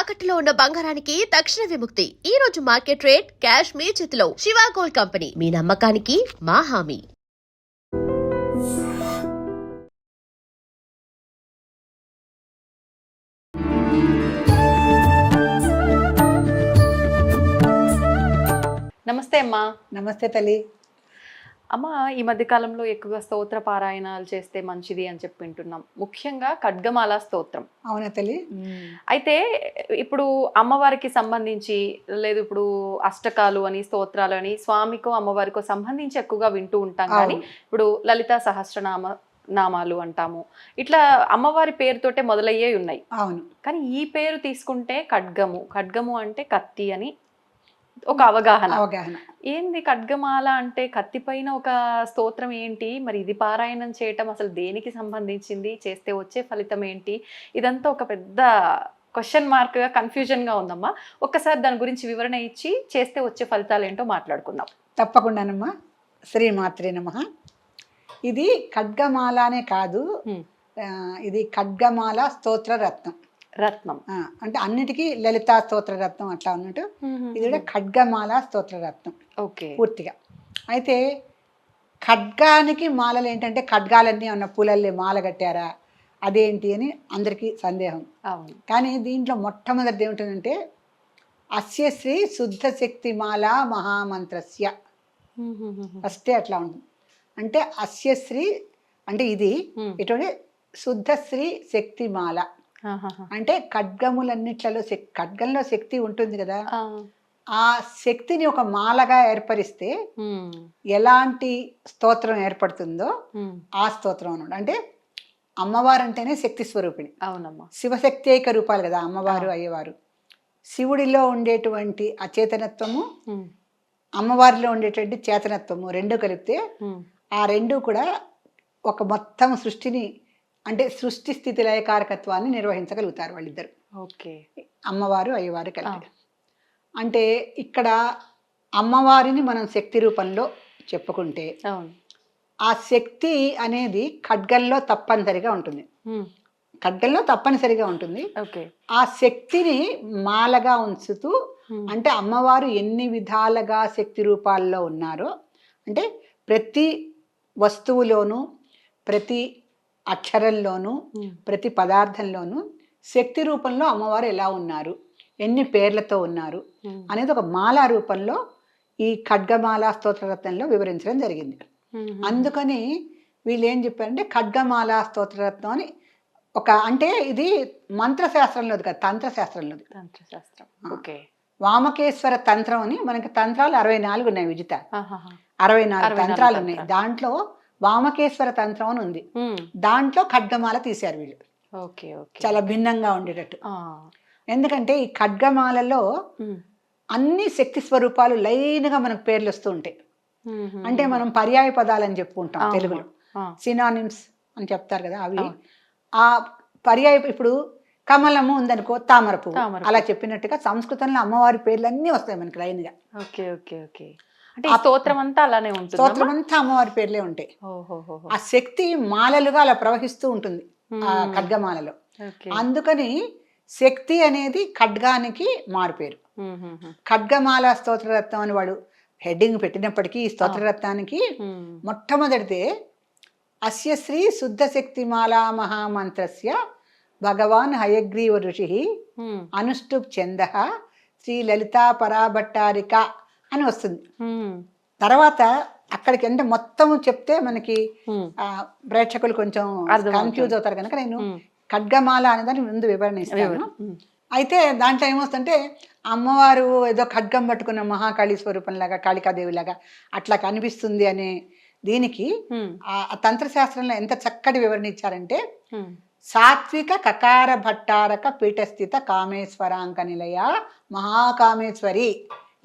తాకట్టులో ఉన్న బంగారానికి తక్షణ విముక్తి. ఈ రోజు మార్కెట్ రేట్ క్యాష్ మీ చేతిలో. శివ గోల్డ్ కంపెనీ, మీ నమ్మకానికి మా హామీ. నమస్తే అమ్మా. నమస్తే తల్లి. అమ్మ, ఈ మధ్య కాలంలో ఎక్కువగా స్తోత్ర పారాయణాలు చేస్తే మంచిది అని చెప్పి వింటున్నాం. ముఖ్యంగా ఖడ్గమాల స్తోత్రం. అవునా తల్లి? అయితే ఇప్పుడు అమ్మవారికి సంబంధించి లేదు, ఇప్పుడు అష్టకాలు అని స్తోత్రాలు అని స్వామికో అమ్మవారికో సంబంధించి ఎక్కువగా వింటూ ఉంటాం. కానీ ఇప్పుడు లలితా సహస్రనామాలు అంటాము, ఇట్లా అమ్మవారి పేరుతోటే మొదలయ్యే ఉన్నాయి. అవును. కానీ ఈ పేరు తీసుకుంటే ఖడ్గము అంటే కత్తి అని ఒక అవగాహన. ఏంది ఖడ్గమాల అంటే కత్తి పైన ఒక స్తోత్రం ఏంటి, మరి ఇది పారాయణం చేయటం అసలు దేనికి సంబంధించింది, చేస్తే వచ్చే ఫలితం ఏంటి, ఇదంతా ఒక పెద్ద క్వశ్చన్ మార్క్ గా కన్ఫ్యూజన్ గా ఉందమ్మా. ఒక్కసారి దాని గురించి వివరణ ఇచ్చి చేస్తే వచ్చే ఫలితాలు ఏంటో మాట్లాడుకుందాం. తప్పకుండానమ్మా. శ్రీమాత్రే నమః. ఇది ఖడ్గమాల అనే కాదు, ఇది ఖడ్గమాల స్తోత్ర రత్నం. అంటే అన్నిటికీ లలితా స్తోత్ర రత్నం అట్లా ఉన్నట్టు ఇది కూడా ఖడ్గమాల స్తోత్ర రత్నం పూర్తిగా. అయితే ఖడ్గానికి మాలలు ఏంటంటే ఖడ్గాలన్నీ ఉన్న పూలల్లే మాల కట్టారా అదేంటి అని అందరికీ సందేహం. కానీ దీంట్లో మొట్టమొదటిది ఏమిటంటే అస్య శ్రీ శుద్ధ శక్తి మాల మహామంత్రస్య, ఫస్టే అట్లా ఉంటుంది. అంటే అస్య శ్రీ అంటే ఇది ఇటువంటి శుద్ధ శ్రీ శక్తి మాల అంటే ఖడ్గములన్నిట్లలో ఖడ్గంలో శక్తి ఉంటుంది కదా, ఆ శక్తిని ఒక మాలగా ఏర్పరిస్తే ఎలాంటి స్తోత్రం ఏర్పడుతుందో ఆ స్తోత్రం అన్నాడు. అంటే అమ్మవారు అంటేనే శక్తి స్వరూపిణి. అవునమ్మా. శివశక్తేక రూపాలు కదా అమ్మవారు అయ్యవారు. శివుడిలో ఉండేటువంటి అచేతనత్వము, అమ్మవారిలో ఉండేటువంటి చేతనత్వము రెండు కలిపితే ఆ రెండు కూడా ఒక మొత్తం సృష్టిని, అంటే సృష్టి స్థితి లయకారకత్వాన్ని నిర్వహించగలుగుతారు వాళ్ళిద్దరు. ఓకే. అమ్మవారు అయ్యవారు కలిపి. అంటే ఇక్కడ అమ్మవారిని మనం శక్తి రూపంలో చెప్పుకుంటే ఆ శక్తి అనేది ఖడ్గంలో తప్పనిసరిగా ఉంటుంది. ఖడ్గంలో తప్పనిసరిగా ఉంటుంది. ఆ శక్తిని మాలగా ఉంచుతూ, అంటే అమ్మవారు ఎన్ని విధాలుగా శక్తి రూపాల్లో ఉన్నారో, అంటే ప్రతి వస్తువులోనూ ప్రతి అక్షరంలోనూ ప్రతి పదార్థంలోనూ శక్తి రూపంలో అమ్మవారు ఎలా ఉన్నారు, ఎన్ని పేర్లతో ఉన్నారు అనేది ఒక మాలా రూపంలో ఈ ఖడ్గమాల స్తోత్రరత్నంలో వివరించడం జరిగింది. అందుకని వీళ్ళు ఏం చెప్పారంటే ఖడ్గమాల స్తోత్రరత్నం అని ఒక, అంటే ఇది మంత్రశాస్త్రంలోది కదా, తంత్రశాస్త్రంలోది. వామకేశ్వర తంత్రం అని మనకి తంత్రాలు 64 ఉన్నాయి విజిత. 64 తంత్రాలు ఉన్నాయి. దాంట్లో వామకేశ్వర తంత్రం అని ఉంది. దాంట్లో ఖడ్గమాల తీశారు వీళ్ళు. చాలా భిన్నంగా ఉండేటట్టు. ఎందుకంటే ఈ ఖడ్గమాలలో అన్ని శక్తి స్వరూపాలు లైన్గా మనకు పేర్లు వస్తూ ఉంటాయి. అంటే మనం పర్యాయ పదాలని చెప్పుకుంటాం తెలుగులో, సినానిమ్స్ అని చెప్తారు కదా, అవి ఆ పర్యాయ. ఇప్పుడు కమలము ఉందనుకో, తామర పువ్వు, అలా చెప్పినట్టుగా సంస్కృతంలో అమ్మవారి పేర్లు అన్నీ వస్తాయి మనకి లైన్గా. స్తోత్రం అంతా అలానే ఉంటుంది. స్తోత్రం అంతా అమ్మవారి పేర్లే ఉంటాయి. ఆ శక్తి మాలలుగా అలా ప్రవహిస్తూ ఉంటుంది ఆ ఖడ్గమాలలో. అందుకని శక్తి అనేది ఖడ్గానికి మారుపేరు. ఖడ్గమాల స్తోత్రరత్నం అని వాడు హెడ్డింగ్ పెట్టినప్పటికీ ఈ స్తోత్రరత్నానికి మొట్టమొదటిదే అస్య శ్రీ శుద్ధ శక్తి మాలా మహామంత్రస్య భగవాన్ హయగ్రీవ ఋషి అనుష్టుప్ ఛంద శ్రీ లలితా పరాభట్టారిక అని వస్తుంది. తర్వాత అక్కడికి అంటే మొత్తం చెప్తే మనకి ప్రేక్షకులు కొంచెం కన్ఫ్యూజ్ అవుతారు కనుక నేను ఖడ్గమాల అనేదాన్ని ముందు వివరణ ఇస్తాను. అయితే దాంట్లో ఏమొస్తుందంటే అమ్మవారు ఏదో ఖడ్గం పట్టుకున్న మహాకాళీ స్వరూపంలాగా, కాళికాదేవిలాగా అట్లా కనిపిస్తుంది అనే దీనికి ఆ తంత్రశాస్త్రంలో ఎంత చక్కటి వివరణ ఇచ్చారంటే సాత్విక కకార భట్టారక పీఠస్థిత కామేశ్వరాంక నిలయ మహాకామేశ్వరి,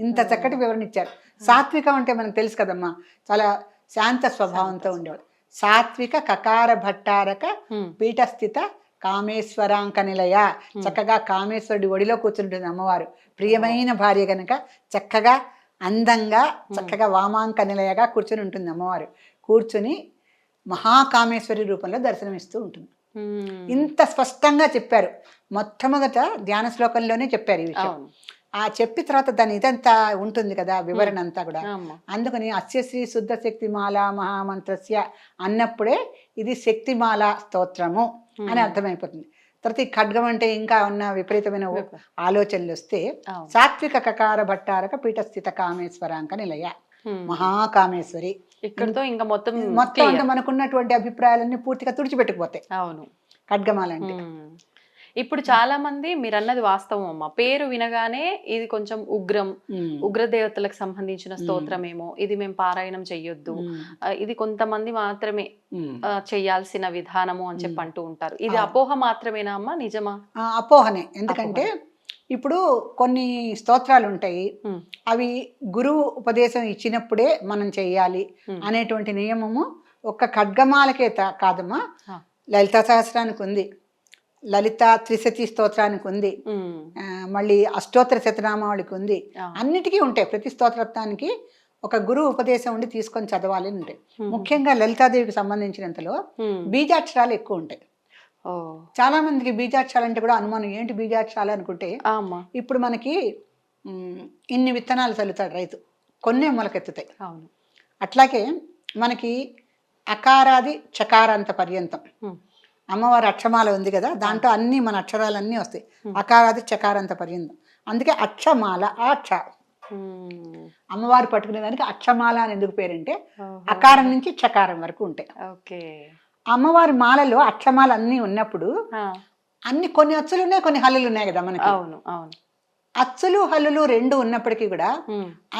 ఇంత చక్కటి వివరణ ఇచ్చారు. సాత్వికం అంటే మనకు తెలుసు కదమ్మా, చాలా శాంత స్వభావంతో ఉండేవాడు. సాత్విక కకార భట్టారక పీఠస్థిత కామేశ్వరాంక నిలయ, చక్కగా కామేశ్వరుడి ఒడిలో కూర్చుంటుంది అమ్మవారు. ప్రియమైన భార్య కనుక చక్కగా అందంగా చక్కగా వామాంక నిలయగా కూర్చొని ఉంటుంది అమ్మవారు. కూర్చొని మహాకామేశ్వరి రూపంలో దర్శనమిస్తూ ఉంటుంది. ఇంత స్పష్టంగా చెప్పారు. మొట్టమొదట ధ్యాన శ్లోకంలోనే చెప్పారు ఈ విషయం. ఆ చెప్పిన తర్వాత దాని ఇదంతా ఉంటుంది కదా, వివరణ అంతా కూడా. అందుకని అస్య శ్రీ శుద్ధ శక్తిమాల మహామంత్రస్య అన్నప్పుడే ఇది శక్తిమాల స్తోత్రము అని అర్థమైపోతుంది. తర్వాత ఈ ఖడ్గం అంటే ఇంకా ఉన్న విపరీతమైన ఆలోచనలు వస్తే సాత్విక కకార భట్టారక పీఠస్థిత కామేశ్వరాంక నిలయ మహాకామేశ్వరి. ఇక్కడతో ఇంకా మొత్తం అంటే మనకున్నటువంటి అభిప్రాయాలన్నీ పూర్తిగా తుడిచిపెట్టుకుపోతాయి. అవును, ఖడ్గమాలంటే. ఇప్పుడు చాలా మంది మీరు అన్నది వాస్తవం అమ్మ, పేరు వినగానే ఇది కొంచెం ఉగ్ర దేవతలకు సంబంధించిన స్తోత్రమేమో, ఇది మేము పారాయణం చెయ్యొద్దు, ఇది కొంతమంది మాత్రమే చెయ్యాల్సిన విధానము అని చెప్పి అంటూ ఉంటారు. ఇది అపోహ మాత్రమేనా అమ్మ, నిజమా? అపోహనే. ఎందుకంటే ఇప్పుడు కొన్ని స్తోత్రాలు ఉంటాయి, అవి గురువు ఉపదేశం ఇచ్చినప్పుడే మనం చెయ్యాలి అనేటువంటి నియమము ఒక్క ఖడ్గమాలకే కాదమ్మా, లలితా సహస్రానికి ఉంది, లలిత త్రిశతి స్తోత్రానికి ఉంది, మళ్ళీ అష్టోత్తర శతనామావళికి ఉంది, అన్నిటికీ ఉంటాయి. ప్రతి స్తోత్రానికి ఒక గురువు ఉపదేశం ఉండి తీసుకొని చదవాలి అని ఉంటాయి. ముఖ్యంగా లలితాదేవికి సంబంధించినంతలో బీజాక్షరాలు ఎక్కువ ఉంటాయి. చాలా మందికి బీజాక్షరాలు అంటే కూడా అనుమానం, ఏంటి బీజాక్షరాలు అనుకుంటే, ఇప్పుడు మనకి ఇన్ని విత్తనాలు చల్లుతాడు రైతు, కొన్నే మొలకెత్తుతాయి. అట్లాగే మనకి అకారాది చకారాంత పర్యంతం అమ్మవారి అక్షమాల ఉంది కదా, దాంట్లో అన్ని మన అక్షరాలన్నీ వస్తాయి, అకారాది చకారాంత పర్యంతం. అందుకే అక్షమాల. అమ్మవారు పట్టుకునే దానికి అక్షమాల అని ఎందుకు పేరంటే అకారం నుంచి చకారం వరకు ఉంటాయి. అమ్మవారి మాలలో అక్షమాల అన్ని ఉన్నప్పుడు అన్ని కొన్ని అచ్చులు ఉన్నాయి, కొన్ని హల్లులు ఉన్నాయి కదా మనకి. అచ్చులు హల్లులు రెండు ఉన్నప్పటికీ కూడా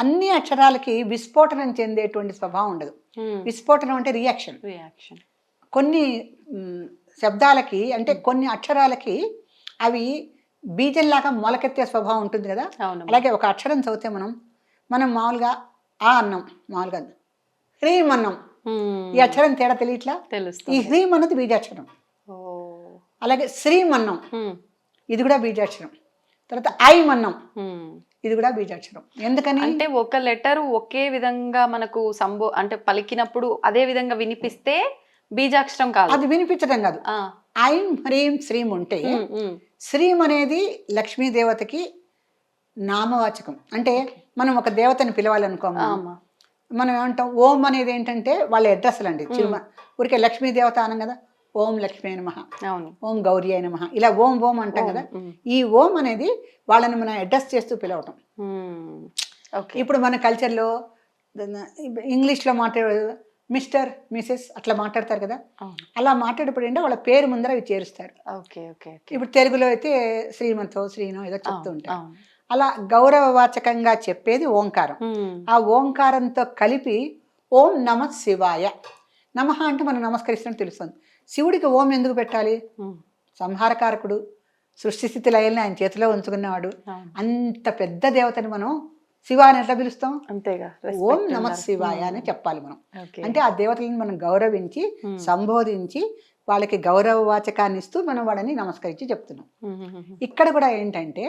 అన్ని అక్షరాలకి విస్ఫోటనం చెందేటువంటి స్వభావం ఉండదు. విస్ఫోటనం అంటే రియాక్షన్. కొన్ని శబ్దాలకి అంటే కొన్ని అక్షరాలకి అవి బీజంలాగా మొలకెత్తే స్వభావం ఉంటుంది కదా. అలాగే ఒక అక్షరం చదివితే మనం మామూలుగా ఆ అన్నం, మామూలుగా హ్రీం అన్నం, ఈ అక్షరం తేడా తెలియట్లా. ఈ హ్రీం అన్నది బీజాక్షరం. అలాగే శ్రీం అన్నం, ఇది కూడా బీజాక్షరం. తర్వాత ఐం అన్నం, ఇది కూడా బీజాక్షరం. ఎందుకని అంటే ఒక లెటర్ ఒకే విధంగా మనకు అంటే పలికినప్పుడు అదే విధంగా వినిపిస్తే బీజాక్షరం కాదు, అది వినిపించడం కాదు. ఐం హ్రీం శ్రీం ఉంటే, శ్రీం అనేది లక్ష్మీదేవతకి నామవాచకం. అంటే మనం ఒక దేవతని పిలవాలనుకో, మనం ఏమంటాం, ఓం అనేది ఏంటంటే వాళ్ళ అడ్రస్లు అండి. ఊరికే లక్ష్మీదేవత అనం కదా, ఓం లక్ష్మీ అయిన మహా, ఓం గౌరీ అయిన మహా, ఇలా ఓం ఓం అంటాం కదా. ఈ ఓం అనేది వాళ్ళని మనం అడ్రస్ చేస్తూ పిలవటం. ఇప్పుడు మన కల్చర్లో ఇంగ్లీష్లో మాట్లాడే మిస్టర్, మిసెస్ అట్లా మాట్లాడతారు కదా, అలా మాట్లాడేప్పుడు ఏంటో వాళ్ళ పేరు ముందర అవి చేరుస్తారు. ఇప్పుడు తెలుగులో అయితే శ్రీమంతో శ్రీనో ఏదో చెప్తూ ఉంటారు. అలా గౌరవవాచకంగా చెప్పేది ఓంకారం. ఆ ఓంకారంతో కలిపి ఓం నమ శివాయ, నమః అంటే మనం నమస్కరిస్తున్నట్టు తెలుస్తుంది. శివుడికి ఓం ఎందుకు పెట్టాలి? సంహారకారకుడు, సృష్టి స్థితి లయల్ని ఆయన చేతిలో ఉంచుకున్నవాడు. అంత పెద్ద దేవతని మనం శివాని ఎట్లా పిలుస్తాం? అంతేగా, ఓం నమ శివాయ అని చెప్పాలి మనం. అంటే ఆ దేవతలను మనం గౌరవించి సంబోధించి వాళ్ళకి గౌరవ వాచకాన్ని ఇస్తూ మనం వాళ్ళని నమస్కరించి చెప్తున్నాం. ఇక్కడ కూడా ఏంటంటే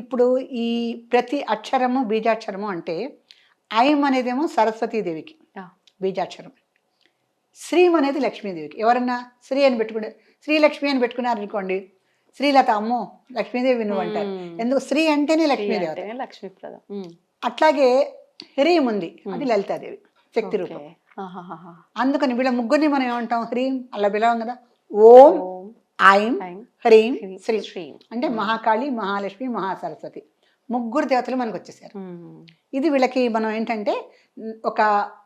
ఇప్పుడు ఈ ప్రతి అక్షరము బీజాక్షరము అంటే ఐం అనేదేమో సరస్వతీదేవికి బీజాక్షరం, శ్రీం అనేది లక్ష్మీదేవికి. ఎవరన్నా శ్రీ అని పెట్టుకుంటే, శ్రీలక్ష్మి అని పెట్టుకున్నారు అనుకోండి, శ్రీలత అమ్మో లక్ష్మీదేవి నువ్వు అంటారు. ఎందుకు? శ్రీ అంటేనే లక్ష్మీదేవత, లక్ష్మీప్రద. అట్లాగే హ్రీం ఉంది, అది లలితాదేవి శక్తి రూపం. అందుకని వీళ్ళ ముగ్గురిని మనం ఏమంటాం? హ్రీం అలా పిలవం కదా. ఓం ఐం హ్రీం శ్రీ అంటే మహాకాళి, మహాలక్ష్మి, మహాసరస్వతి ముగ్గురు దేవతలు మనకు వచ్చేసారు. ఇది వీళ్ళకి మనం ఏంటంటే ఒక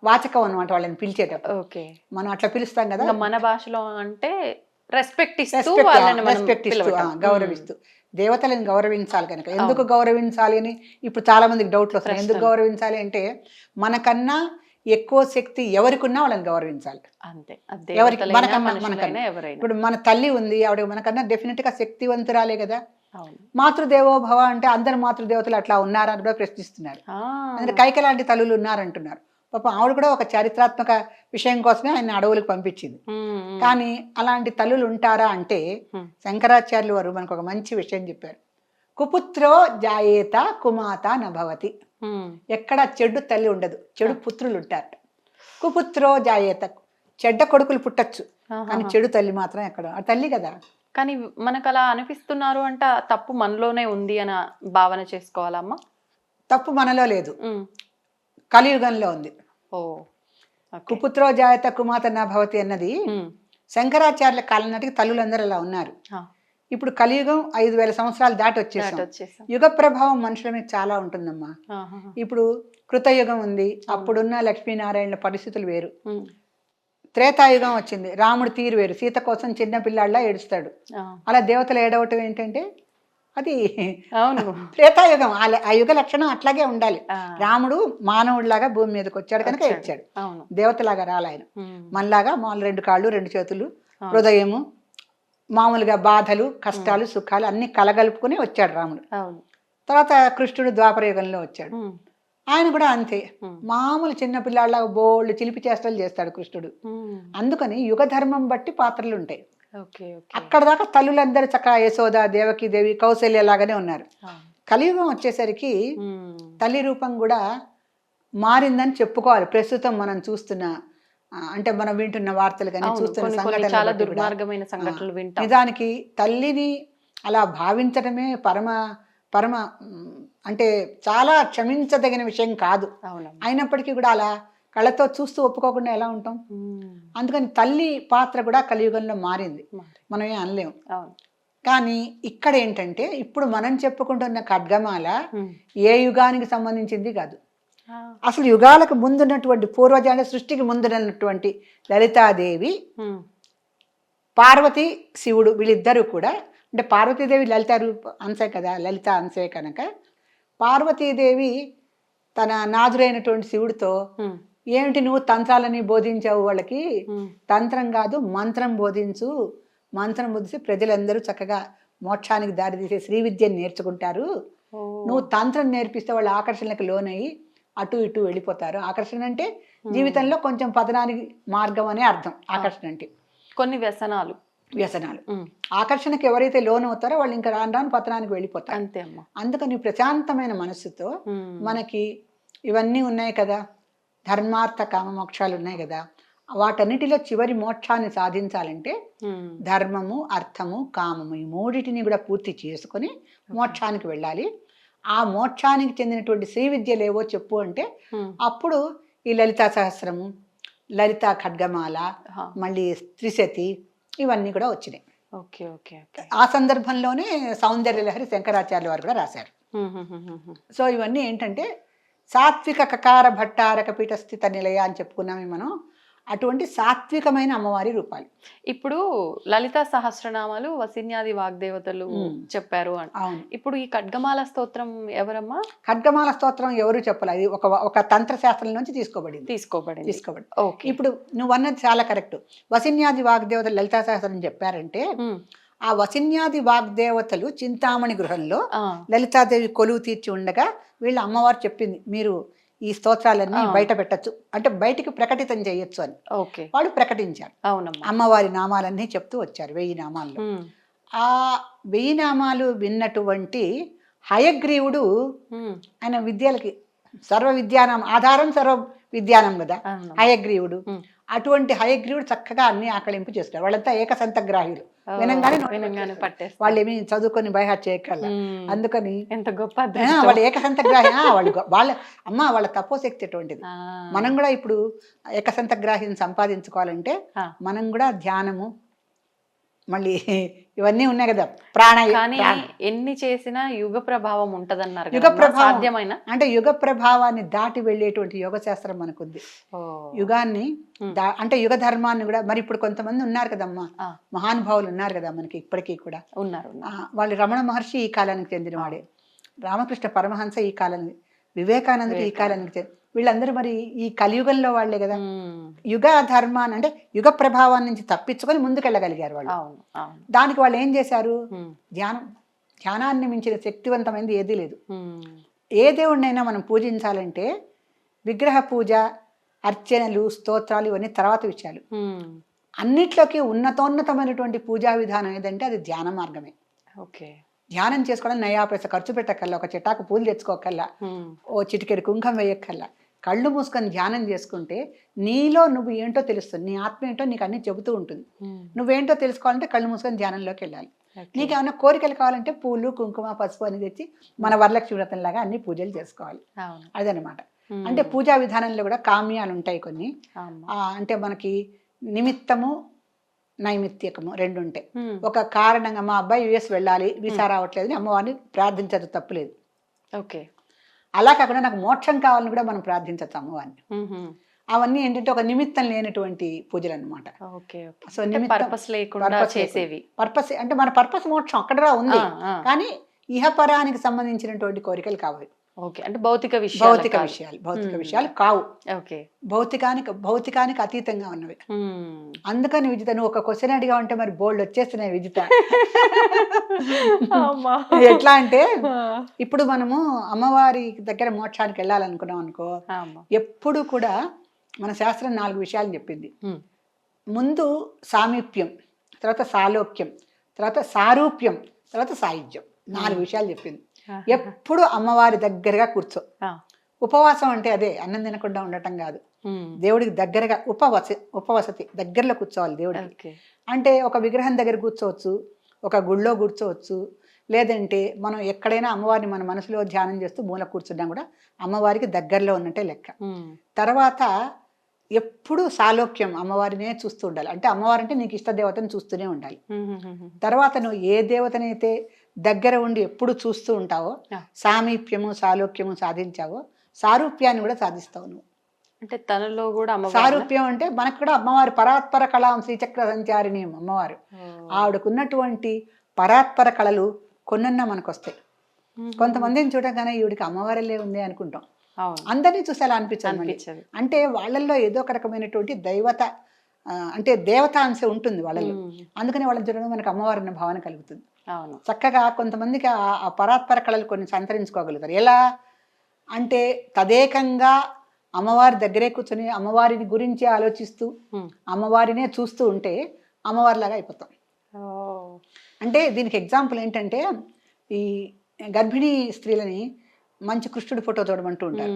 వాచకం అనమాట, వాళ్ళని పిలిచేటప్పుడు మనం అట్లా పిలుస్తాం కదా. మన భాషలో అంటే రెస్పెక్ట్ ఇస్తూ గౌరవిస్తూ దేవతలను గౌరవించాలి కనుక. ఎందుకు గౌరవించాలి అని ఇప్పుడు చాలా మందికి డౌట్లు వస్తాయి. ఎందుకు గౌరవించాలి అంటే మనకన్నా ఎక్కువ శక్తి ఎవరికున్నా వాళ్ళని గౌరవించాలి. అంతే, ఎవరికి మనకన్నా. ఇప్పుడు మన తల్లి ఉంది, ఆవిడ మనకన్నా డెఫినెట్ గా శక్తివంతురాలే కదా. మాతృదేవోభవ అంటే అందరు మాతృదేవతలు అట్లా ఉన్నారని కూడా ప్రశ్నిస్తున్నారు. అంటే కైక లాంటి తల్లులు ఉన్నారంటున్నారు. పాపం ఆవిడ కూడా ఒక చారిత్రాత్మక విషయం కోసమే ఆయన అడవులకు పంపించింది. కానీ అలాంటి తల్లులు ఉంటారా అంటే శంకరాచార్యులు వారు మనకు ఒక మంచి విషయం చెప్పారు. కుపుత్రో జాయేత కుమాత నభవతి. ఎక్కడ చెడు తల్లి ఉండదు, చెడు పుత్రులు ఉంటారు. కుపుత్రో జాయేత, చెడ్డ కొడుకులు పుట్టచ్చు, కానీ చెడు తల్లి మాత్రం ఎక్కడ, ఆ తల్లి కదా. కానీ మనకు అలా అనిపిస్తున్నారు అంటే ఆ తప్పు మనలోనే ఉంది అని భావన చేసుకోవాలమ్మా. తప్పు మనలో లేదు, కలియుగంలో ఉంది. ఓ కుపుత్రో జాయత కుమాత నా భవతి అన్నది శంకరాచార్యుల కాలం నాటికి తల్లులందరూ అలా ఉన్నారు. ఇప్పుడు కలియుగం 5000 సంవత్సరాలు దాటి వచ్చేసాం. యుగ ప్రభావం మనుషుల మీద చాలా ఉంటుందమ్మా. ఇప్పుడు కృతయుగం ఉంది, అప్పుడున్న లక్ష్మీనారాయణల పరిస్థితులు వేరు. త్రేతాయుగం వచ్చింది, రాముడు తీరు వేరు, సీత కోసం చిన్న పిల్లాళ్ళ ఏడుస్తాడు. అలా దేవతలు ఏడవటం ఏంటంటే అది త్రేతాయుగం. ఆ యుగ లక్షణం అట్లాగే ఉండాలి. రాముడు మానవుడిలాగా భూమి మీదకి వచ్చాడు కనుక ఏడ్చాడు, దేవతలాగా రాలాయన. మనలాగా మామూలు 2 కాళ్ళు 2 చేతులు, హృదయము, మామూలుగా బాధలు కష్టాలు సుఖాలు అన్ని కలగలుపుకుని వచ్చాడు రాముడు. తర్వాత కృష్ణుడు ద్వాపరయుగంలో వచ్చాడు, ఆయన కూడా అంతే మామూలు చిన్న పిల్లాళ్ళ బోళ్ళు చిలిపి చేష్టలు చేస్తాడు కృష్ణుడు. అందుకని యుగ ధర్మం బట్టి పాత్రలు ఉంటాయి. అక్కడ దాకా తల్లులందరూ చక్కగా యశోద, దేవకి దేవి, కౌశల్య లాగానే ఉన్నారు. కలియుగం వచ్చేసరికి తల్లి రూపం కూడా మారిందని చెప్పుకోవాలి. ప్రస్తుతం మనం చూస్తున్న అంటే మనం వింటున్న వార్తలు కానీ చూస్తున్న సంఘటనలు నిజానికి తల్లిని అలా భావించడమే పరమ పరమ అంటే చాలా క్షమించదగిన విషయం కాదు. అయినప్పటికీ కూడా అలా కళ్ళతో చూస్తూ ఒప్పుకోకుండా ఎలా ఉంటాం? అందుకని తల్లి పాత్ర కూడా కలియుగంలో మారింది, మనం ఏం అనలేము. కానీ ఇక్కడ ఏంటంటే ఇప్పుడు మనం చెప్పుకుంటున్న ఖడ్గమాల ఏ యుగానికి సంబంధించింది కాదు. అసలు యుగాలకు ముందున్నటువంటి పూర్వజాల సృష్టికి ముందున్నటువంటి లలితాదేవి, పార్వతి శివుడు వీళ్ళిద్దరూ కూడా, అంటే పార్వతీదేవి లలిత అంశే కదా, లలిత అంశే కనుక పార్వతీదేవి తన నాదురైనటువంటి శివుడితో ఏమిటి నువ్వు తంత్రాలని బోధించావు, వాళ్ళకి తంత్రం కాదు మంత్రం బోధించు, మంత్రం బోధిస్తే ప్రజలందరూ చక్కగా మోక్షానికి దారి తీసే శ్రీ విద్యను నేర్చుకుంటారు, నువ్వు తంత్రం నేర్పిస్తే వాళ్ళు ఆకర్షణలకు లోనయ్యి అటు ఇటు వెళ్ళిపోతారు. ఆకర్షణ అంటే జీవితంలో కొంచెం పతనానికి మార్గం అనే అర్థం. ఆకర్షణ అంటే కొన్ని వ్యసనాలు ఆకర్షణకి ఎవరైతే లోన్ అవుతారో వాళ్ళు ఇంకా రాను రాను పతనానికి వెళ్ళిపోతారు. అంతే అమ్మా. అందుకని ప్రశాంతమైన మనస్సుతో మనకి ఇవన్నీ ఉన్నాయి కదా, ధర్మార్థ కామ మోక్షాలు ఉన్నాయి కదా, వాటన్నిటిలో చివరి మోక్షాన్ని సాధించాలంటే ధర్మము అర్థము కామము ఈ మూడిటిని కూడా పూర్తి చేసుకొని మోక్షానికి వెళ్ళాలి. ఆ మోక్షానికి చెందినటువంటి శ్రీ విద్యలు ఏవో చెప్పు అంటే అప్పుడు ఈ లలితా సహస్రము, లలితా ఖడ్గమాల, మళ్ళీ త్రిశతి ఇవన్నీ కూడా వచ్చినాయి. ఆ సందర్భంలోనే సౌందర్యలహరి శంకరాచార్యుల వారు కూడా రాశారు. సో ఇవన్నీ ఏంటంటే సాత్విక కకార భట్టారక పీఠస్థిత నిలయ అని చెప్పుకున్నామే మనం. అటువంటి సాత్వికమైన అమ్మవారి రూపాలు. ఇప్పుడు లలితా సహస్రనామాలు వసిన్యాది వాగ్దేవతలు చెప్పారు. ఇప్పుడు ఈ ఖడ్గమాల స్తోత్రం ఎవరమ్మా? ఖడ్గమాల స్తోత్రం ఎవరు చెప్పాలి, అది ఒక తంత్రశాస్త్రం నుంచి తీసుకోబడింది. ఇప్పుడు నువ్వు అన్నది చాలా కరెక్ట్. వసిన్యాది వాగ్దేవతలు లలితా సహస్రం చెప్పారంటే ఆ వసిన్యాది వాగ్దేవతలు చింతామణి గృహంలో లలితాదేవి కొలువు తీర్చి ఉండగా వీళ్ళ అమ్మవారు చెప్పింది మీరు ఈ స్తోత్రాలన్నీ బయట పెట్టచ్చు, అంటే బయటికి ప్రకటితం చేయొచ్చు అని వాళ్ళు ప్రకటించారు. అమ్మవారి నామాలన్నీ చెప్తూ వచ్చారు 1000 నామాల్లో. ఆ 1000 నామాలు విన్నటువంటి హయగ్రీవుడు, ఆయన విద్యలకి సర్వ విద్యానం ఆధారం సర్వ విద్యానం కదా హయగ్రీవుడు. అటువంటి హయగ్రీవుడు చక్కగా అన్ని ఆకలింపు చేస్తారు. వాళ్ళంతా ఏకసంతగ్రాహులు, వినంగానే వాళ్ళు ఏమి చదువుకొని బైహాట్ చేయగల. అందుకని ఎంత గొప్ప వాళ్ళు ఏకసంతగ్రాహి. వాళ్ళ తపోశక్తి అటువంటిది. మనం కూడా ఇప్పుడు ఏకసంతగ్రాహిని సంపాదించుకోవాలంటే మనం కూడా ధ్యానము మళ్ళీ ఇవన్నీ ఉన్నాయి కదా, కానీ ఎన్ని చేసినా యుగ ప్రభావం ఉంటదన్నారు. యుగ ప్రభావం అంటే యుగ ప్రభావాన్ని దాటి వెళ్ళేటువంటి యోగ శాస్త్రం మనకుంది. యుగాన్ని అంటే యుగ ధర్మాన్ని కూడా. మరి ఇప్పుడు కొంతమంది ఉన్నారు కదమ్మా, మహానుభావులు ఉన్నారు కదా మనకి ఇప్పటికీ కూడా ఉన్నారు. వాళ్ళు రమణ మహర్షి ఈ కాలానికి చెందిన వాడే, రామకృష్ణ పరమహంస ఈ కాలానికి, వివేకానందుడు ఈ కాలానికి చెందిన, వీళ్ళందరూ మరి ఈ కలియుగంలో వాళ్లే కదా. యుగ ధర్మాన్ని అంటే యుగ ప్రభావాన్ని నుంచి తప్పించుకొని ముందుకెళ్ళగలిగారు వాళ్ళు. దానికి వాళ్ళు ఏం చేశారు, ధ్యానాన్ని మించిన శక్తివంతమైనది ఏదీ లేదు. ఏ దేవుడినైనా మనం పూజించాలంటే విగ్రహ పూజ, అర్చనలు, స్తోత్రాలు ఇవన్నీ తర్వాత విషయాలు. అన్నిట్లోకి ఉన్నతోన్నతమైనటువంటి పూజా విధానం ఏదంటే అది ధ్యాన మార్గమే. ధ్యానం చేసుకోవడం నయా పైసా ఖర్చు పెట్టక్కల్లా, ఒక చిటాకు పూలు తెచ్చుకోకల్లా, ఓ చిటికెడు కుంకం వేయక్కల్లా, కళ్ళు మూసుకొని ధ్యానం చేసుకుంటే నీలో నువ్వు ఏంటో తెలుస్తుంది, నీ ఆత్మ ఏంటో నీకు అన్ని చెబుతూ ఉంటుంది. నువ్వేంటో తెలుసుకోవాలంటే కళ్ళు మూసుకొని ధ్యానంలోకి వెళ్ళాలి. నీకు ఏమైనా కోరికలు కావాలంటే పూలు కుంకుమ పసుపు అని తెచ్చి మన వరలక్ష్మి వ్రతంలాగా అన్ని పూజలు చేసుకోవాలి. అదనమాట. అంటే పూజా విధానంలో కూడా కామ్యాలు ఉంటాయి కొన్ని. అంటే మనకి నిమిత్తము నైమిత్తికము రెండు ఉంటాయి. ఒక కారణంగా మా అబ్బాయి యుఎస్ వెళ్ళాలి, వీసా రావట్లేదు అని అమ్మవారిని ప్రార్థించదు, తప్పులేదు. ఓకే. అలా కాకుండా నాకు మోక్షం కావాలని కూడా మనం ప్రార్థించచ్చు అమ్మవారిని. అవన్నీ ఏంటంటే ఒక నిమిత్తం లేనటువంటి పూజలు అనమాట. సో పర్పస్ లేకుండా చేసేవి. పర్పస్ అంటే మన పర్పస్ మోక్షం అక్కడ ఉంది, కానీ ఇహపరానికి సంబంధించినటువంటి కోరికలు కావాలి. ఓకే. అంటే భౌతిక విషయాలు కావు. ఓకే. భౌతికానికి అతీతంగా ఉన్నవి. అందుకని విజిత నువ్వు ఒక క్వశ్చన్ అడిగా ఉంటే మరి బోల్డ్ వచ్చేస్తున్నాయి విజిత. ఎట్లా అంటే ఇప్పుడు మనము అమ్మవారి దగ్గర మోక్షానికి వెళ్ళాలనుకున్నాం అనుకో, ఎప్పుడు కూడా మన శాస్త్రం 4 విషయాలు చెప్పింది. ముందు సామీప్యం, తర్వాత సాలోక్యం, తర్వాత సారూప్యం, తర్వాత సాయుధ్యం. 4 విషయాలు చెప్పింది. ఎప్పుడు అమ్మవారి దగ్గరగా కూర్చో. ఉపవాసం అంటే అదే అన్నం తినకుండా ఉండటం కాదు, దేవుడికి దగ్గరగా ఉపవసతి దగ్గరలో కూర్చోవాలి దేవుడికి. అంటే ఒక విగ్రహం దగ్గర కూర్చోవచ్చు, ఒక గుళ్ళో కూర్చోవచ్చు, లేదంటే మనం ఎక్కడైనా అమ్మవారిని మన మనసులో ధ్యానం చేస్తూ మూల కూర్చున్నా కూడా అమ్మవారికి దగ్గరలో ఉన్నట్టే లెక్క. తర్వాత ఎప్పుడు సాలోక్యం, అమ్మవారినే చూస్తూ ఉండాలి. అంటే అమ్మవారు అంటే నీకు ఇష్ట దేవతను చూస్తూనే ఉండాలి. తర్వాత నువ్వు ఏ దేవతనైతే దగ్గర ఉండి ఎప్పుడు చూస్తూ ఉంటావో, సామీప్యము సాలోక్యము సాధించావో, సారూప్యాన్ని కూడా సాధిస్తావు నువ్వు. అంటే తనలో కూడా సారూప్యం అంటే మనకు కూడా అమ్మవారి పరాత్పర కళాం శ్రీచక్ర సంచారిణి అమ్మవారు. ఆవిడకున్నటువంటి పరాత్పర కళలు కొన్నన్నా మనకు వస్తాయి. కొంతమందిని చూడగానే ఈవిడికి అమ్మవారిలే ఉంది అనుకుంటాం, అందరినీ చూసి అలా అనిపించదు. అంటే వాళ్ళల్లో ఏదో ఒక రకమైనటువంటి దైవత అంటే దేవతాంశ ఉంటుంది వాళ్ళలో. అందుకని వాళ్ళని చూడడం మనకు అమ్మవారి అన్న భావన కలుగుతుంది. చక్కగా కొంతమందికి ఆ పరాత్పర కళలు కొన్ని సంతరించుకోగలుగుతారు. ఎలా అంటే తదేకంగా అమ్మవారి దగ్గరే కూర్చొని అమ్మవారిని గురించి ఆలోచిస్తూ అమ్మవారినే చూస్తూ ఉంటే అమ్మవారిలాగా అయిపోతాం. అంటే దీనికి ఎగ్జాంపుల్ ఏంటంటే, ఈ గర్భిణీ స్త్రీలని మంచి కృష్ణుడి ఫోటో చూడమంటూ ఉంటారు.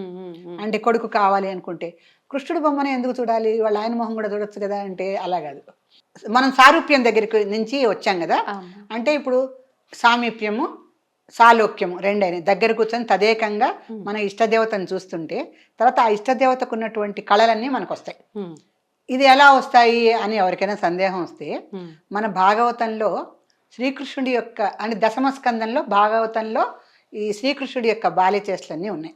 అంటే కొడుకు కావాలి అనుకుంటే కృష్ణుడి బొమ్మనే ఎందుకు చూడాలి, వాళ్ళ ఆయన మొహం కూడా చూడొచ్చు కదా అంటే అలా కాదు. మనం సారూప్యం దగ్గరికి నుంచి వచ్చాం కదా, అంటే ఇప్పుడు సామీప్యము సాలోక్యము రెండైనా దగ్గర కూర్చొని తదేకంగా మన ఇష్టదేవతను చూస్తుంటే తర్వాత ఆ ఇష్టదేవతకు ఉన్నటువంటి కళలన్నీ మనకు వస్తాయి. ఇది ఎలా వస్తాయి అని ఎవరికైనా సందేహం వస్తే, మన భాగవతంలో శ్రీకృష్ణుడి యొక్క అంటే దశమ స్కందంలో భాగవతంలో ఈ శ్రీకృష్ణుడి యొక్క బాల్యచేష్టలన్నీ ఉన్నాయి.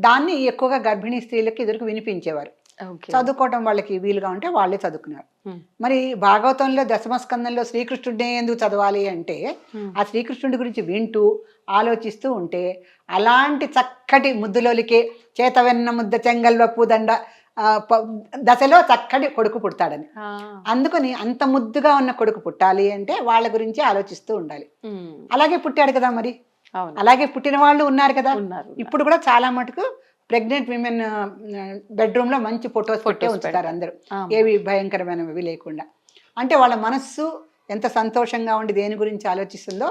దాన్ని ఎక్కువగా గర్భిణీ స్త్రీలకు ఎదురుకు వినిపించేవారు. చదువుకోవటం వాళ్ళకి వీలుగా ఉంటే వాళ్ళే చదువుకున్నారు. మరి భాగవతంలో దశమస్కందంలో శ్రీకృష్ణుడినే ఎందుకు చదవాలి అంటే, ఆ శ్రీకృష్ణుడి గురించి వింటూ ఆలోచిస్తూ ఉంటే అలాంటి చక్కటి ముద్దులోలికే చేతవెన్న ముద్ద చెంగల్వ పూదండ దశలో చక్కటి కొడుకు పుడతాడని. అందుకని అంత ముద్దుగా ఉన్న కొడుకు పుట్టాలి అంటే వాళ్ళ గురించి ఆలోచిస్తూ ఉండాలి. అలాగే పుట్టాడు కదా, మరి అలాగే పుట్టిన వాళ్ళు ఉన్నారు కదా. ఇప్పుడు కూడా చాలా మటుకు ప్రెగ్నెంట్ విమెన్ బెడ్రూమ్ లో మంచి ఫొటోస్ పెట్టే ఉంచుతారు అందరూ, ఏవి భయంకరమైనవి లేకుండా. అంటే వాళ్ళ మనస్సు ఎంత సంతోషంగా ఉండి దేని గురించి ఆలోచిస్తుందో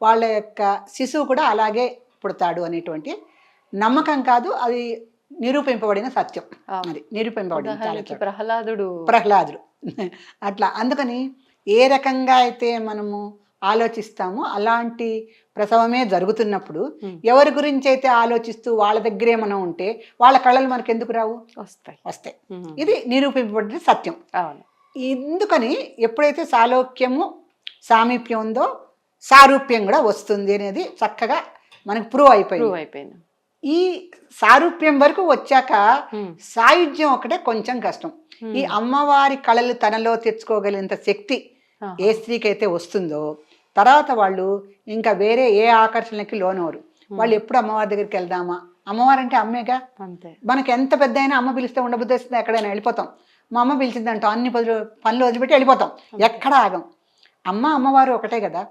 వాళ్ళ యొక్క శిశువు కూడా అలాగే పుడతాడు అనేటువంటి నమ్మకం కాదు, అది నిరూపింపబడిన సత్యం. అది నిరూపింపబడింది ప్రహ్లాదుడు అట్లా. అందుకని ఏ రకంగా అయితే మనము ఆలోచిస్తామో అలాంటి ప్రసవమే జరుగుతున్నప్పుడు ఎవరి గురించి అయితే ఆలోచిస్తూ వాళ్ళ దగ్గరే మనం ఉంటే వాళ్ళ కళలు మనకు ఎందుకు రావు, వస్తాయి. ఇది నిరూపింపబడిన సత్యం. ఎందుకని ఎప్పుడైతే సాలోక్యము సామీప్యం ఉందో సారూప్యం కూడా వస్తుంది అనేది చక్కగా మనకు ప్రూవ్ అయిపోయింది. ఈ సారూప్యం వరకు వచ్చాక సాయుధ్యం ఒకటే కొంచెం కష్టం. ఈ అమ్మవారి కళలు తనలో తెచ్చుకోగలిగినంత శక్తి ఏ స్త్రీకి అయితే వస్తుందో తర్వాత వాళ్ళు ఇంకా వేరే ఏ ఆకర్షణలకి లోనవరు. వాళ్ళు ఎప్పుడు అమ్మవారి దగ్గరికి వెళ్దామా, అమ్మవారు అంటే అమ్మేగా, మనకి ఎంత పెద్ద అయినా అమ్మ పిలిస్తే ఉండబుద్ధి వస్తుంది, ఎక్కడైనా వెళ్ళిపోతాం. మా అమ్మ పిలిచిందంటాం, అన్ని పనులు వదిలిపెట్టి వెళ్ళిపోతాం, ఎక్కడ ఆగం. అమ్మవారు ఒకటే కదా.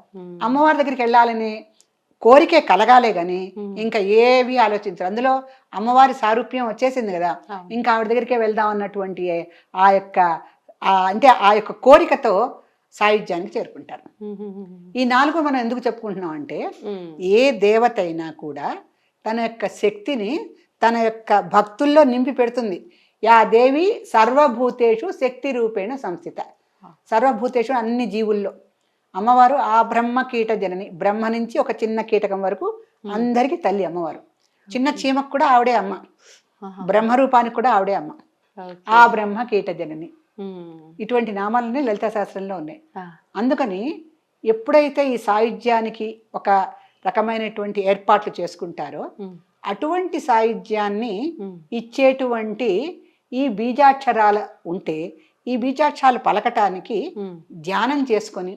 అమ్మవారి దగ్గరికి వెళ్ళాలని కోరికే కలగాలే గాని ఇంకా ఏవి ఆలోచించారు. అందులో అమ్మవారి సారూప్యం వచ్చేసింది కదా, ఇంకా ఆవిడ దగ్గరికే వెళ్దాం అన్నటువంటి ఆ యొక్క కోరికతో సాయుధ్యానికి చేరుకుంటారు. ఈ 4 మనం ఎందుకు చెప్పుకుంటున్నాం అంటే, ఏ దేవత అయినా కూడా తన యొక్క శక్తిని తన యొక్క భక్తుల్లో నింపి పెడుతుంది. యా దేవి సర్వభూతేషు శక్తి రూపేణ సంస్థిత. సర్వభూతేషు అన్ని జీవుల్లో అమ్మవారు ఆ బ్రహ్మ కీట జనని, బ్రహ్మ నుంచి ఒక చిన్న కీటకం వరకు అందరికీ తల్లి అమ్మవారు. చిన్న చీమకు కూడా ఆవిడే అమ్మ, బ్రహ్మరూపానికి కూడా ఆవిడే అమ్మ. ఆ బ్రహ్మ కీట జనని, ఇటువంటి నామాలన్నీ లలితా శాస్త్రంలో ఉన్నాయి. అందుకని ఎప్పుడైతే ఈ సాయుధ్యానికి ఒక రకమైనటువంటి ఏర్పాట్లు చేసుకుంటారో అటువంటి సాయుధ్యాన్ని ఇచ్చేటువంటి ఈ బీజాక్షరాలు ఉంటే ఈ బీజాక్షరాలు పలకటానికి ధ్యానం చేసుకొని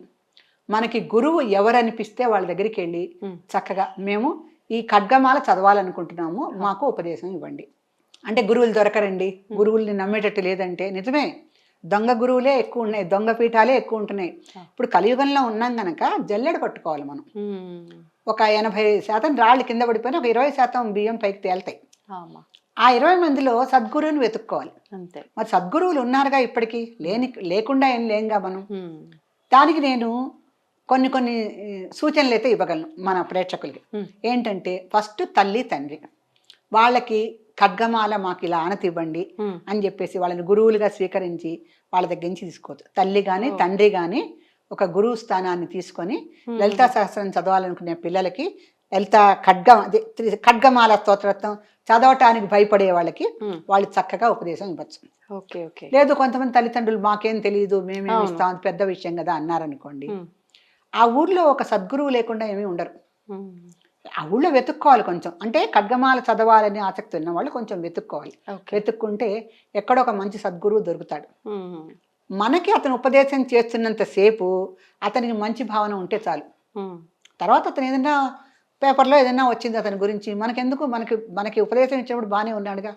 మనకి గురువు ఎవరనిపిస్తే వాళ్ళ దగ్గరికి వెళ్ళి చక్కగా మేము ఈ ఖడ్గమాల చదవాలనుకుంటున్నాము, మాకు ఉపదేశం ఇవ్వండి అంటే గురువులు దొరకరండి, గురువుల్ని నమ్మేటట్టు లేదంటే నిజమే, దొంగ గురువులే ఎక్కువ ఉన్నాయి, దొంగ పీఠాలే ఎక్కువ ఉంటున్నాయి. ఇప్పుడు కలియుగంలో ఉన్నాం గనక జల్లెడ పట్టుకోవాలి మనం. ఒక 80% రాళ్ళు కింద పడిపోయినా ఒక 20% బియ్యం పైకి తేలుతాయి. ఆ 20 మందిలో సద్గురువుని వెతుక్కోవాలి. మరి సద్గురువులు ఉన్నారుగా ఇప్పటికీ, లేకుండా ఏం లేంగా మనం. దానికి నేను కొన్ని సూచనలు అయితే ఇవ్వగలను మన ప్రేక్షకులకి. ఏంటంటే ఫస్ట్ తల్లి తండ్రి వాళ్ళకి ఖడ్గమాల మాకు ఇలా ఆనతి ఇవ్వండి అని చెప్పేసి వాళ్ళని గురువులుగా స్వీకరించి వాళ్ళ దగ్గర నుంచి తీసుకోవచ్చు. తల్లి కానీ తండ్రి కానీ ఒక గురువు స్థానాన్ని తీసుకొని లలితా సహస్రం చదవాలనుకునే పిల్లలకి లలిత ఖడ్గమాల స్తోత్రత్వం చదవటానికి భయపడే వాళ్ళకి వాళ్ళు చక్కగా ఉపదేశం ఇవ్వచ్చు. లేదు కొంతమంది తల్లిదండ్రులు మాకేం తెలియదు, మేమేమి ఇస్తాం, అది పెద్ద విషయం కదా అన్నారనుకోండి, ఆ ఊర్లో ఒక సద్గురువు లేకుండా ఏమీ ఉండరు. ఆ ఊళ్ళో వెతుక్కోవాలి కొంచెం, అంటే ఖడ్గమాల చదవాలని ఆసక్తి ఉన్న వాళ్ళు కొంచెం వెతుక్కోవాలి. వెతుక్కుంటే ఎక్కడో ఒక మంచి సద్గురువు దొరుకుతాడు. మనకి అతను ఉపదేశం చేస్తున్నంత సేపు అతనికి మంచి భావన ఉంటే చాలు. తర్వాత అతను ఏదైనా పేపర్లో ఏదైనా వచ్చింది అతని గురించి మనకెందుకు, మనకి ఉపదేశం ఇచ్చినప్పుడు బాగానే ఉన్నాడుగా,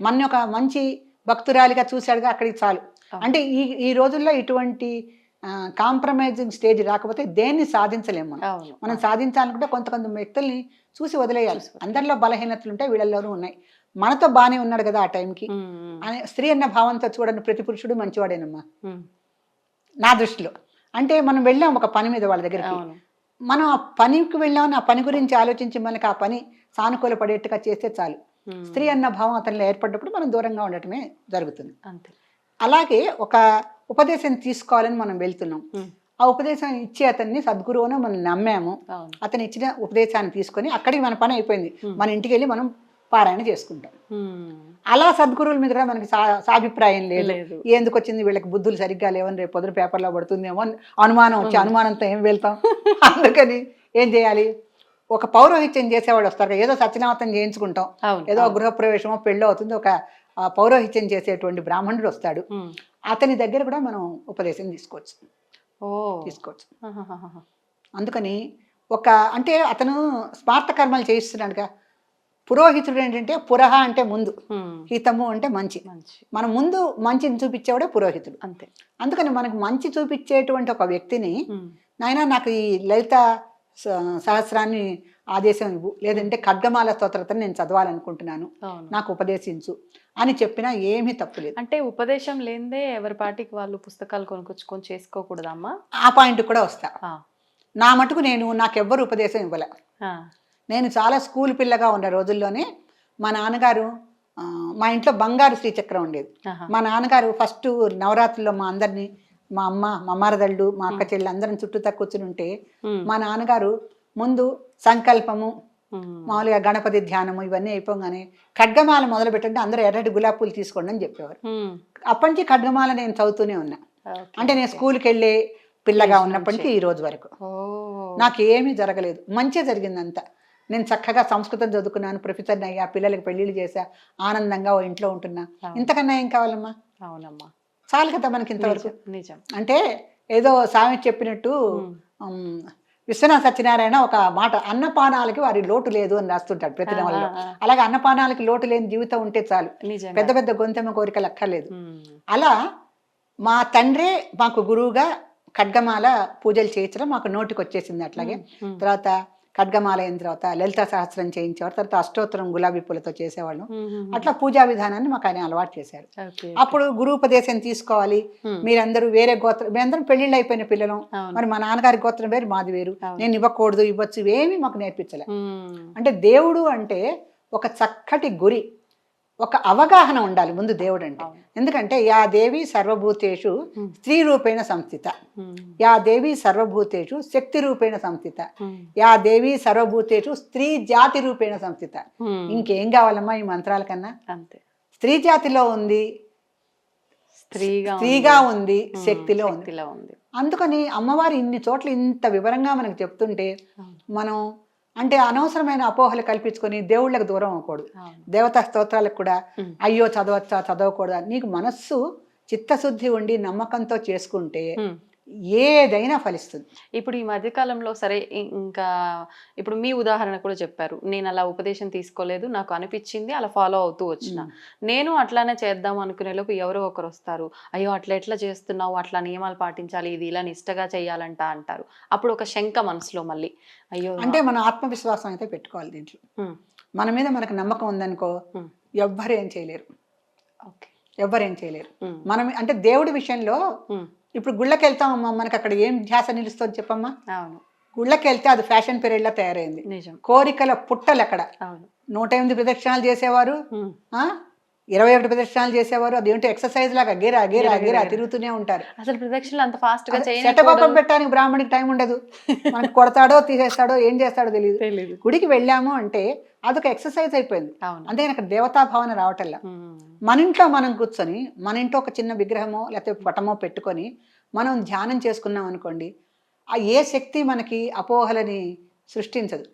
మన ఒక మంచి భక్తురాలిగా చూశాడుగా, అక్కడికి చాలు. అంటే ఈ రోజుల్లో ఇటువంటి కాంప్రమైజింగ్ స్టేజ్ రాకపోతే దేన్ని సాధించలేము. మనం సాధించాలనుకుంటే కొంత వ్యక్తుల్ని చూసి వదిలేయాలి. అందరిలో బలహీనతలు ఉంటాయి, వీళ్ళలోనూ ఉన్నాయి. మనతో బాగానే ఉన్నాడు కదా ఆ టైంకి అని స్త్రీ అన్న భావంతో చూడండి, ప్రతి పురుషుడు మంచివాడేనమ్మా నా దృష్టిలో. అంటే మనం వెళ్ళాం ఒక పని మీద వాళ్ళ దగ్గరికి, మనం ఆ పనికి వెళ్ళామని ఆ పని గురించి ఆలోచించి మనకి ఆ పని సానుకూల పడేట్టుగా చేస్తే చాలు. స్త్రీ అన్న భావం అతనిలో ఏర్పడ్డప్పుడు మనం దూరంగా ఉండటమే జరుగుతుంది. అలాగే ఒక ఉపదేశం తీసుకోవాలని మనం వెళ్తున్నాం, ఆ ఉపదేశం ఇచ్చే అతన్ని సద్గురువును మనం నమ్మాము, అతను ఇచ్చిన ఉపదేశాన్ని తీసుకొని అక్కడికి మన పని అయిపోయింది, మన ఇంటికి వెళ్ళి మనం పారాయణ చేసుకుంటాం. అలా సద్గురువుల మీద కూడా మనకి సాభిప్రాయం లేదు, ఎందుకు వచ్చింది వీళ్ళకి బుద్ధులు సరిగ్గా లేవని రేపు పొద్దున పేపర్లో పడుతుందేమో అనుమానం వచ్చి అనుమానంతో ఏం వెళ్తాం. అందుకని ఏం చేయాలి, ఒక పౌరోహిత్యం చేసేవాడు వస్తారు, ఏదో సత్యనామతం చేయించుకుంటాం, ఏదో గృహప్రవేశమో పెళ్ళో అవుతుంది, ఒక పౌరోహిత్యం చేసేటువంటి బ్రాహ్మణుడు వస్తాడు, అతని దగ్గర కూడా మనం ఉపదేశం తీసుకోవచ్చు. అందుకని అంటే అతను స్మార్త కర్మలు చేయిస్తున్నాడుగా. పురోహితుడు ఏంటంటే పురహ అంటే ముందు, హితము అంటే మంచి, మనం ముందు మంచిని చూపించేవాడే పురోహితుడు. అంతే. అందుకని మనకు మంచి చూపించేటువంటి ఒక వ్యక్తిని, నాయనా నాకు ఈ లలిత సహస్రాన్ని ఆదేశం ఇవ్వు, లేదంటే ఖడ్గమాల స్తోత్రతను నేను చదవాలనుకుంటున్నాను, నాకు ఉపదేశించు అని చెప్పినా ఏమీ తప్పులేదు. అంటే ఉపదేశం లేదే ఎవరి పాటికి వాళ్ళు పుస్తకాలు కొనుక్కొచ్చుకొని చేసుకోకూడదమ్మా. ఆ పాయింట్ కూడా వస్తా. నా మటుకు నాకెవ్వరు ఉపదేశం ఇవ్వలే. నేను చాలా స్కూల్ పిల్లగా ఉన్న రోజుల్లోనే మా నాన్నగారు, మా ఇంట్లో బంగారు శ్రీచక్రం ఉండేది. మా నాన్నగారు ఫస్ట్ నవరాత్రుల్లో మా అందరినీ, మా అమ్మ, మా మరదళ్ళు, మా అక్క చెల్లి అందరం చుట్టూ కూర్చుని ఉంటే మా నాన్నగారు ముందు సంకల్పము, మామూలుగా గణపతి ధ్యానము ఇవన్నీ అయిపోగానే ఖడ్గమాల మొదలు పెట్టండి, అందరూ ఎర్రటి గులాబీ పూలు తీసుకోండి అని చెప్పేవారు. అప్పటి నుంచి ఖడ్గమాల నేను చదువుతూనే ఉన్నా. అంటే నేను స్కూల్కి వెళ్ళే పిల్లగా ఉన్నప్పటికీ ఈ రోజు వరకు నాకు ఏమీ జరగలేదు, మంచి జరిగిందంతా. నేను చక్కగా సంస్కృతం చదువుకున్నాను, ప్రొఫెసర్ని అయ్యా, పిల్లలకి పెళ్లిళ్ళు చేశా, ఆనందంగా ఓ ఇంట్లో ఉంటున్నా. ఇంతకన్నా ఏం కావాలమ్మా? అవునమ్మా, చాలు కదా మనకి ఇంతవరకు. నిజం. అంటే ఏదో సామెత చెప్పినట్టు విశ్వనాథ సత్యనారాయణ ఒక మాట, అన్నపానాలకి వారి లోటు లేదు అని రాస్తుంటాడు ప్రతి నవలలో. అలాగే అన్నపానాలకి లోటు లేని జీవితం ఉంటే చాలు, పెద్ద పెద్ద గొంతెమ్మ కోరికలు అక్కర్లేదు. అలా మా తండ్రే మాకు గురువుగా ఖడ్గమాల పూజలు చేయించడం మాకు నోటికి వచ్చేసింది. అట్లాగే తర్వాత ఖడ్గమాల అయిన తర్వాత లలితా సహస్రం చేయించేవారు, తర్వాత అష్టోత్తరం గులాబీ పూలతో చేసేవాళ్ళం. అట్లా పూజా విధానాన్ని మాకు ఆయన అలవాటు చేశారు. అప్పుడు గురువుపదేశం తీసుకోవాలి, మీరందరూ వేరే గోత్రం, మేమందరం పెళ్లిళ్ళు అయిపోయిన పిల్లలం, మరి మా నాన్నగారి గోత్రం వేరు మాది వేరు, నేను ఇవ్వకూడదు ఇవ్వచ్చు, ఇవేమీ మాకు నేర్పించలే. అంటే దేవుడు అంటే ఒక చక్కటి గురి, ఒక అవగాహన ఉండాలి ముందు దేవుడు అంటే. ఎందుకంటే యా దేవి సర్వభూతేషు స్త్రీ రూపేణ సంస్థిత, యా దేవి సర్వభూతేషు శక్తి రూపేణ సంస్థిత, యా దేవి సర్వభూతేషు స్త్రీ జాతి రూపేణ సంస్థిత. ఇంకేం కావాలమ్మా ఈ మంత్రాల కన్నా? అంతే. స్త్రీ జాతిలో ఉంది, స్త్రీగా ఉంది, శక్తిలో ఉంది. అందుకని అమ్మవారు ఇన్ని చోట్ల ఇంత వివరంగా మనకు చెప్తుంటే మనం అంటే అనవసరమైన అపోహలు కల్పించుకొని దేవుళ్ళకి దూరం అవ్వకూడదు. దేవతా స్తోత్రాలకు కూడా అయ్యో చదవచ్చా చదవకూడదా, నీకు మనస్సు చిత్తశుద్ధి ఉండి నమ్మకంతో చేసుకుంటే ఏదైనా ఫలిస్తుంది. ఇప్పుడు ఈ మధ్యకాలంలో సరే ఇంకా ఇప్పుడు మీ ఉదాహరణ కూడా చెప్పారు, నేను అలా ఉపదేశం తీసుకోలేదు, నాకు అనిపించింది అలా ఫాలో అవుతూ వచ్చిన. నేను అట్లానే చేద్దాం అనుకునే లోపు ఎవరో ఒకరు వస్తారు, అయ్యో అట్లా ఎట్లా చేస్తున్నావు, అట్లా నియమాలు పాటించాలి, ఇది ఇలా నిష్టగా చేయాలంట అంటారు. అప్పుడు ఒక శంక మనసులో మళ్ళీ అయ్యో. అంటే మన ఆత్మవిశ్వాసం అయితే పెట్టుకోవాలి దీంట్లో. మన మీద మనకు నమ్మకం ఉందనుకో ఎవ్వరేం చేయలేరు, ఎవ్వరేం చేయలేరు. మనం అంటే దేవుడి విషయంలో ఇప్పుడు గుళ్ళకి వెళ్తామమ్మా, మనకి అక్కడ ఏం ధ్యాస నిలుస్తుంది చెప్పమ్మా? గుళ్ళకి వెళ్తే అది ఫ్యాషన్ పీరియడ్ లా తయారైంది. కోరికల పుట్టలు అక్కడ 108 ప్రదక్షిణాలు చేసేవారు, 21 ప్రదక్షిణాలు చేసేవారు. అదేంటో ఎక్సర్సైజ్ లాగా గేరా గేరా గేరా తిరుగుతూనే ఉంటారు. అసలు ప్రదక్షిణలు అంత ఫాస్ట్ గా శటకోపం పెట్టడానికి బ్రాహ్మణికి టైం ఉండదు. మనకి కొడతాడో తీసేస్తాడో ఏం చేస్తాడో తెలియదు. గుడికి వెళ్ళాము అంటే అదొక ఎక్సర్సైజ్ అయిపోయింది. అందుకని అక్కడ దేవతా భావన రావటల్లా. మన ఇంట్లో మనం కూర్చొని మన ఇంట్లో ఒక చిన్న విగ్రహమో లేకపోతే పటమో పెట్టుకొని మనం ధ్యానం చేసుకున్నాం అనుకోండి, ఆ ఏ శక్తి మనకి అపోహలని సృష్టించదు.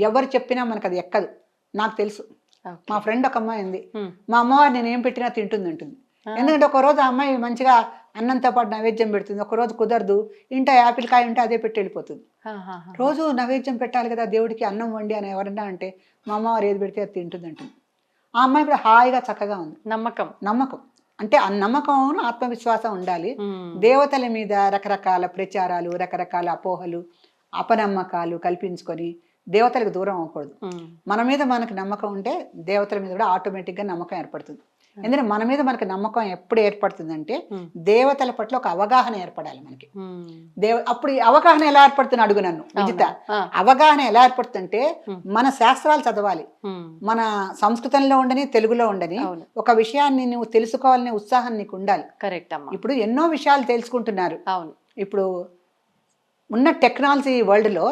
ఎవరు చెప్పినా మనకు అది ఎక్కదు. నాకు తెలుసు, మా ఫ్రెండ్ ఒక అమ్మాయి ఉంది, మా అమ్మవారు నేను ఏం పెట్టినా తింటుంది అంటుంది. ఎందుకంటే ఒక రోజు ఆ అమ్మాయి మంచిగా అన్నంతో పాటు నైవేద్యం పెడుతుంది, ఒక రోజు కుదరదు, ఇంట యాపిల్ కాయ ఉంటే అదే పెట్టి వెళ్ళిపోతుంది. రోజు నైవేద్యం పెట్టాలి కదా దేవుడికి, అన్నం వండి అని ఎవరన్నా అంటే మా అమ్మవారు ఏది పెడితే అది తింటుంది అంటుంది. ఆ అమ్మాయి ఇప్పుడు హాయిగా చక్కగా ఉంది. నమ్మకం అంటే ఆ నమ్మకం ఆత్మవిశ్వాసం ఉండాలి. దేవతల మీద రకరకాల ప్రచారాలు, రకరకాల అపోహలు, అపనమ్మకాలు కల్పించుకొని దేవతలకు దూరం అవ్వకూడదు. మన మీద మనకు నమ్మకం ఉంటే దేవతల మీద కూడా ఆటోమేటిక్గా నమ్మకం ఏర్పడుతుంది. ఎందుకంటే మన మీద మనకు నమ్మకం ఎప్పుడు ఏర్పడుతుందంటే దేవతల పట్ల ఒక అవగాహన ఏర్పడాలి మనకి. అప్పుడు అవగాహన ఎలా ఏర్పడుతుంది అడుగు నన్ను విజిత. అవగాహన ఎలా ఏర్పడుతుందంటే మన శాస్త్రాలు చదవాలి, మన సంస్కృతంలో ఉండని తెలుగులో ఉండని ఒక విషయాన్ని నువ్వు తెలుసుకోవాలనే ఉత్సాహం నీకు ఉండాలి. కరెక్ట్ అమ్మా. ఇప్పుడు ఎన్నో విషయాలు తెలుసుకుంటున్నారు. ఇప్పుడు ఉన్న టెక్నాలజీ వరల్డ్ లో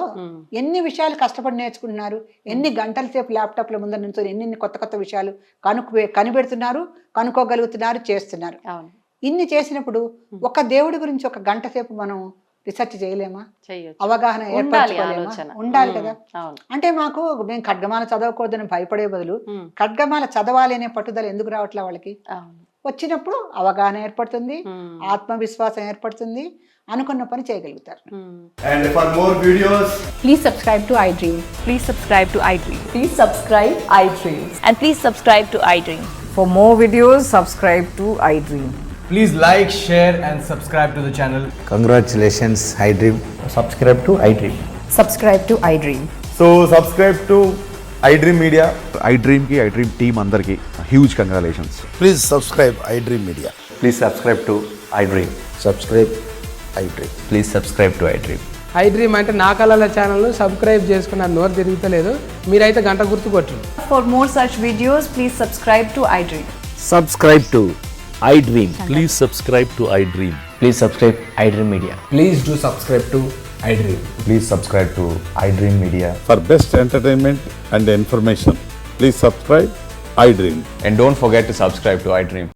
ఎన్ని విషయాలు కష్టపడి నేర్చుకుంటున్నారు, ఎన్ని గంటల సేపు ల్యాప్టాప్ల ముందర నుంచి ఎన్ని కొత్త కొత్త విషయాలు కనిపెడుతున్నారు, కనుక్కోగలుగుతున్నారు, చేస్తున్నారు. ఇన్ని చేసినప్పుడు ఒక దేవుడి గురించి ఒక గంట సేపు మనం రీసెర్చ్ చేయలేమా? అవగాహన ఏర్పరచుకోలేమా? ఉండాలి కదా. అంటే మేము ఖడ్గమాల చదవకూడదని భయపడే బదులు ఖడ్గమాల చదవాలి అనే పట్టుదల ఎందుకు రావట్లే వాళ్ళకి? వచ్చినప్పుడు అవగాహన ఏర్పడుతుంది, ఆత్మవిశ్వాసం ఏర్పడుతుంది, అనుకున్న పని చేయగలుగుతారు. And for more videos, please subscribe to iDream. Please subscribe to iDream. Please subscribe iDream. And please subscribe to iDream. For more videos, subscribe to iDream. please like, share and subscribe to the channel. Congratulations, iDream. Subscribe to iDream. Subscribe to iDream. So subscribe to iDream Media. iDream team andarki huge congratulations. Please subscribe iDream Media. Please subscribe to iDream. Subscribe iDream. Please subscribe to iDream. iDream అంటే నా కళల ఛానల్ను subscribe చేసుకున్న నోరు తిరుగుతలేదు, మీరైతే గంట గుర్తు కొట్టండి. For more such videos, please subscribe to iDream. Subscribe to iDream. Please subscribe to iDream. Please subscribe iDream Media. Please do subscribe to iDream. Please subscribe to iDream Media. For best entertainment and information, please subscribe iDream. And don't forget to subscribe to iDream.